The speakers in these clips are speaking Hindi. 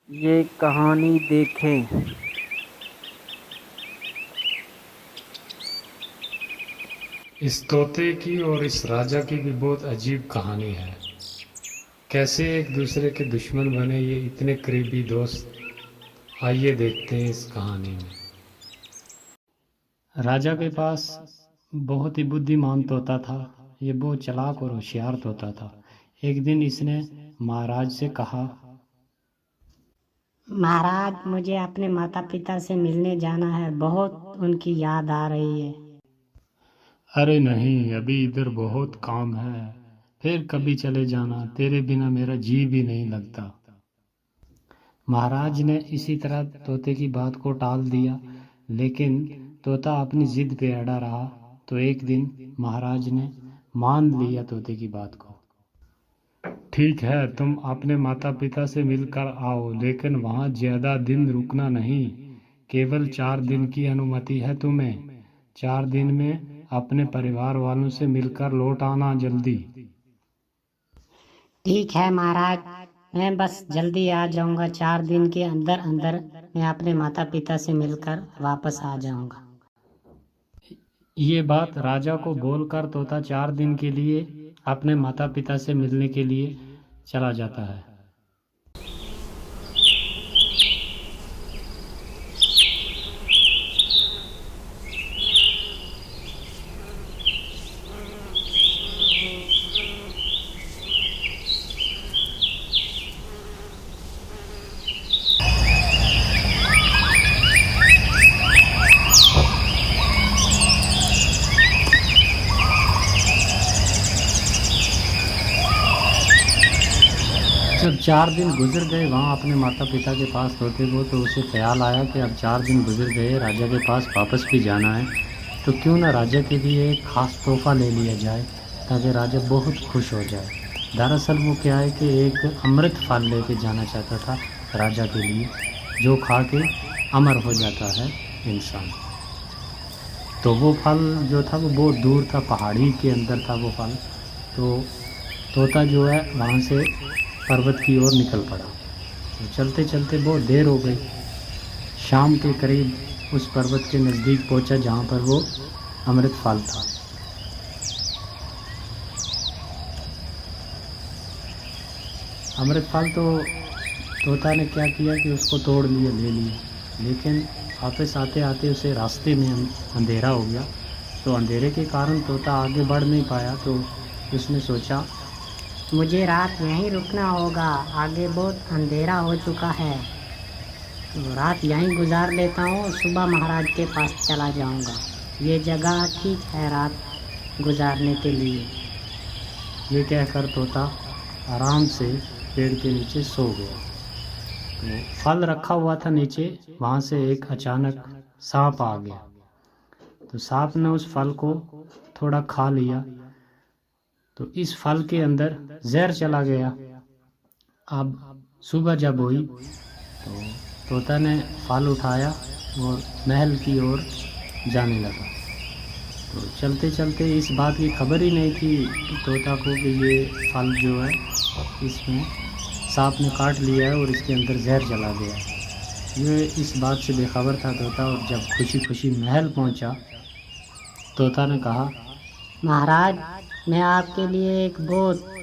ये कहानी देखें। इस तोते की और इस राजा की भी बहुत अजीब कहानी है। कैसे एक दूसरे के दुश्मन बने ये इतने करीबी दोस्त। आइए देखते हैं इस कहानी में। राजा के पास बहुत ही बुद्धिमान तोता था। ये बहुत चालाक और होशियार तोता था। एक दिन इसने महाराज से कहा, महाराज, मुझे अपने माता पिता से मिलने जाना है। बहुत उनकी याद आ रही है। अरे नहीं, अभी इधर बहुत काम है, फिर कभी चले जाना, तेरे बिना मेरा जी भी नहीं लगता। महाराज ने इसी तरह तोते की बात को टाल दिया, लेकिन तोता अपनी जिद पे अड़ा रहा। तो एक दिन महाराज ने मान लिया तोते की बात को। ठीक है, तुम अपने माता पिता से मिलकर आओ, लेकिन वहाँ ज्यादा दिन रुकना नहीं। केवल 4 दिन की अनुमति है तुम्हें। 4 दिन में अपने परिवार वालों से मिलकर लौट आना जल्दी। ठीक है महाराज, मैं बस जल्दी आ जाऊंगा। 4 दिन के अंदर अंदर मैं अपने माता पिता से मिलकर वापस आ जाऊंगा। ये बात राजा को बोलकर तोता 4 दिन के लिए अपने माता पिता से मिलने के लिए चला जाता है। जब 4 दिन गुजर गए वहाँ अपने माता पिता के पास तोते को, तो उसे ख्याल आया कि अब 4 दिन गुजर गए, राजा के पास वापस भी जाना है, तो क्यों ना राजा के लिए एक ख़ास तोहफा ले लिया जाए ताकि राजा बहुत खुश हो जाए। दरअसल वो क्या है कि एक अमृत फल लेके जाना चाहता था राजा के लिए, जो खा के अमर हो जाता है इंसान। तो वो फल जो था वो बहुत दूर था, पहाड़ी के अंदर था वो फल। तो तोता जो है वहाँ से पर्वत की ओर निकल पड़ा। तो चलते चलते बहुत देर हो गई। शाम के करीब उस पर्वत के नज़दीक पहुंचा जहाँ पर वो अमृत फल था। अमृत फल तो तोता ने क्या किया कि उसको तोड़ लिया, ले लिया, लेकिन वापस आते आते उसे रास्ते में अंधेरा हो गया। तो अंधेरे के कारण तोता आगे बढ़ नहीं पाया। तो उसने सोचा, मुझे रात यहीं रुकना होगा, आगे बहुत अंधेरा हो चुका है। तो रात यहीं गुजार लेता हूँ, सुबह महाराज के पास चला जाऊंगा। ये जगह ठीक है रात गुजारने के लिए। ये कहकर तोता आराम से पेड़ के नीचे सो गया। तो फल रखा हुआ था नीचे, वहाँ से एक अचानक सांप आ गया। तो सांप ने उस फल को थोड़ा खा लिया। तो इस फल के अंदर जहर चला गया। अब सुबह जब हुई तो तोता ने फल उठाया और महल की ओर जाने लगा। तो चलते चलते इस बात की खबर ही नहीं थी तोता को कि ये फल जो है इसमें सांप ने काट लिया है और इसके अंदर जहर चला गया। ये इस बात से बेखबर था तोता। और जब खुशी खुशी महल पहुंचा, तोता ने कहा, महाराज, मैं आपके लिए एक बहुत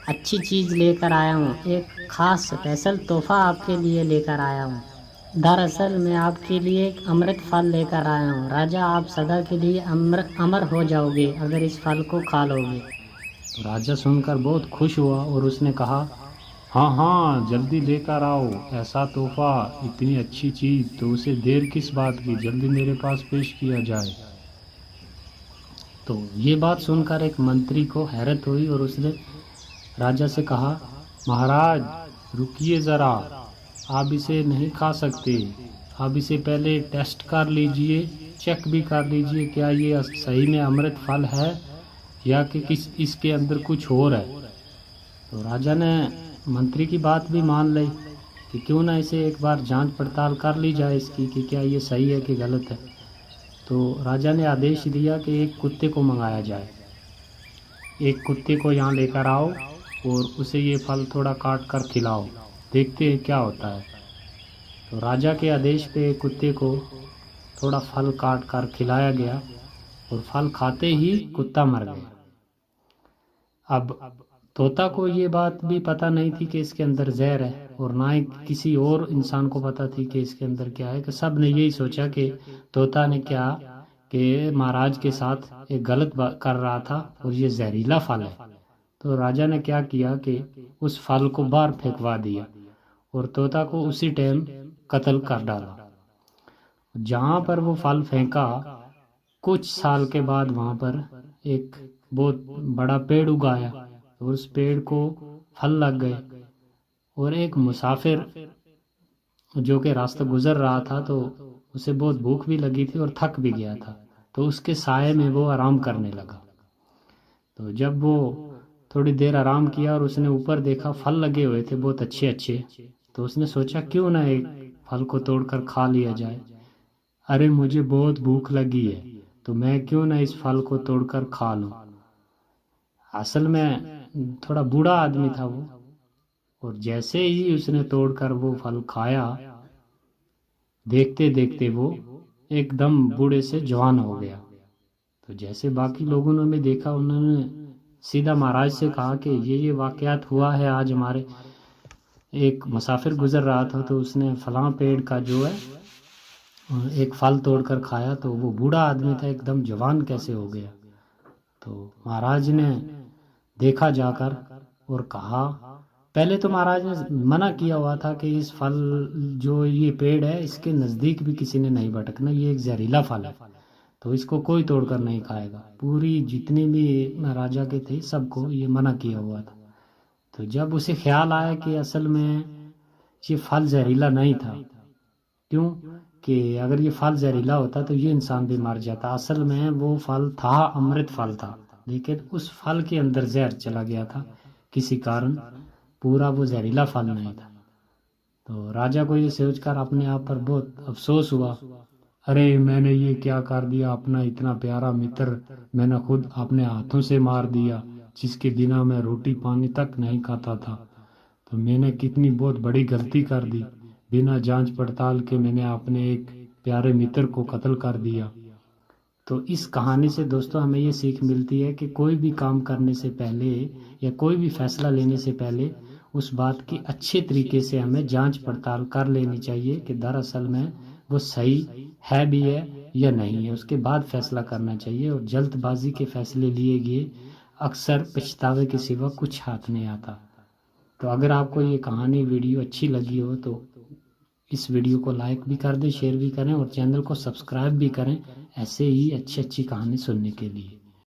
अच्छी चीज़ लेकर आया हूँ। एक ख़ास स्पेशल तोहफा आपके लिए लेकर आया हूँ। दरअसल मैं आपके लिए एक अमृत फल लेकर आया हूँ। राजा, आप सदा के लिए अमर हो जाओगे अगर इस फल को खा लोगे। तो राजा सुनकर बहुत खुश हुआ और उसने कहा, हाँ हाँ, जल्दी लेकर आओ ऐसा तोहफा, इतनी अच्छी चीज़, तो उसे देर किस बात की, जल्दी मेरे पास पेश किया जाए। तो ये बात सुनकर एक मंत्री को हैरत हुई और उसने राजा से कहा, महाराज रुकिए ज़रा, आप इसे नहीं खा सकते। आप इसे पहले टेस्ट कर लीजिए, चेक भी कर लीजिए क्या ये सही में अमृत फल है या कि किस इसके अंदर कुछ और है। तो राजा ने मंत्री की बात भी मान ली कि क्यों ना इसे एक बार जांच पड़ताल कर ली जाए इसकी कि क्या ये सही है कि गलत है। तो राजा ने आदेश दिया कि एक कुत्ते को मंगाया जाए। एक कुत्ते को यहाँ लेकर आओ और उसे ये फल थोड़ा काट कर खिलाओ, देखते हैं क्या होता है। तो राजा के आदेश पे कुत्ते को थोड़ा फल काट कर खिलाया गया और फल खाते ही कुत्ता मर गया। अब तोता को ये बात भी पता नहीं थी कि इसके अंदर जहर है, और ना ही किसी और इंसान को पता थी कि इसके अंदर क्या है। कि सब ने यही सोचा कि तोता ने क्या कि महाराज के साथ एक गलत कर रहा था और ये जहरीला फल है। तो राजा ने क्या किया कि उस फल को बाहर फेंकवा दिया और तोता को उसी टाइम कत्ल कर डाला। जहाँ पर वो फल फेंका, कुछ साल के बाद वहाँ पर एक बहुत बड़ा पेड़ उगाया और उस पेड़ को फल लग गए। और एक मुसाफिर जो कि रास्ता गुजर रहा था, तो उसे बहुत भूख भी लगी थी और थक भी गया था, तो उसके साये में वो आराम करने लगा। तो जब वो थोड़ी देर आराम किया और उसने ऊपर देखा, फल लगे हुए थे बहुत अच्छे अच्छे, तो उसने सोचा क्यों ना एक फल को तोड़कर खा लिया जाए। अरे मुझे बहुत भूख लगी है, तो मैं क्यों ना इस फल को तोड़कर खा लूं। असल में थोड़ा बूढ़ा आदमी था वो, और जैसे ही उसने तोड़कर वो फल खाया, देखते देखते वो एकदम बूढ़े से जवान हो गया। तो जैसे बाकी लोगों ने भी देखा, उन्होंने सीधा महाराज से कहा कि ये वाकयात हुआ है आज हमारे। एक मुसाफिर गुजर रहा था, तो उसने फलां पेड़ का जो है एक फल तोड़कर खाया, तो वो बूढ़ा आदमी था एकदम जवान कैसे हो गया। तो महाराज ने देखा जाकर और कहा, पहले तो महाराज ने मना किया हुआ था कि इस फल जो ये पेड़ है इसके नज़दीक भी किसी ने नहीं भटकना, ये एक जहरीला फल है, तो इसको कोई तोड़कर नहीं खाएगा। पूरी जितने भी राजा के थे सबको ये मना किया हुआ था। तो जब उसे ख्याल आया कि असल में ये फल जहरीला नहीं था, क्यों कि अगर ये फल जहरीला होता तो ये इंसान भी मर जाता। असल में वो फल था अमृत फल था, लेकिन उस फल के अंदर जहर चला गया था किसी कारण, पूरा वो जहरीला फल नहीं था। तो राजा को ये सोचकर अपने आप पर बहुत अफसोस हुआ, अरे मैंने ये क्या कर दिया, अपना इतना प्यारा मित्र मैंने खुद अपने हाथों से मार दिया, जिसके बिना मैं रोटी पानी तक नहीं खाता था। तो मैंने कितनी बहुत बड़ी गलती कर दी, बिना जांच पड़ताल के मैंने अपने एक प्यारे मित्र को कत्ल कर दिया। तो इस कहानी से दोस्तों हमें ये सीख मिलती है कि कोई भी काम करने से पहले या कोई भी फैसला लेने से पहले उस बात की अच्छे तरीके से हमें जांच पड़ताल कर लेनी चाहिए कि दरअसल में वो सही है भी है या नहीं है, उसके बाद फैसला करना चाहिए। और जल्दबाजी के फैसले लिए गए अक्सर पछतावे के सिवा कुछ हाथ नहीं आता। तो अगर आपको ये कहानी वीडियो अच्छी लगी हो तो इस वीडियो को लाइक भी कर दें, शेयर भी करें और चैनल को सब्सक्राइब भी करें ऐसे ही अच्छी अच्छी कहानी सुनने के लिए।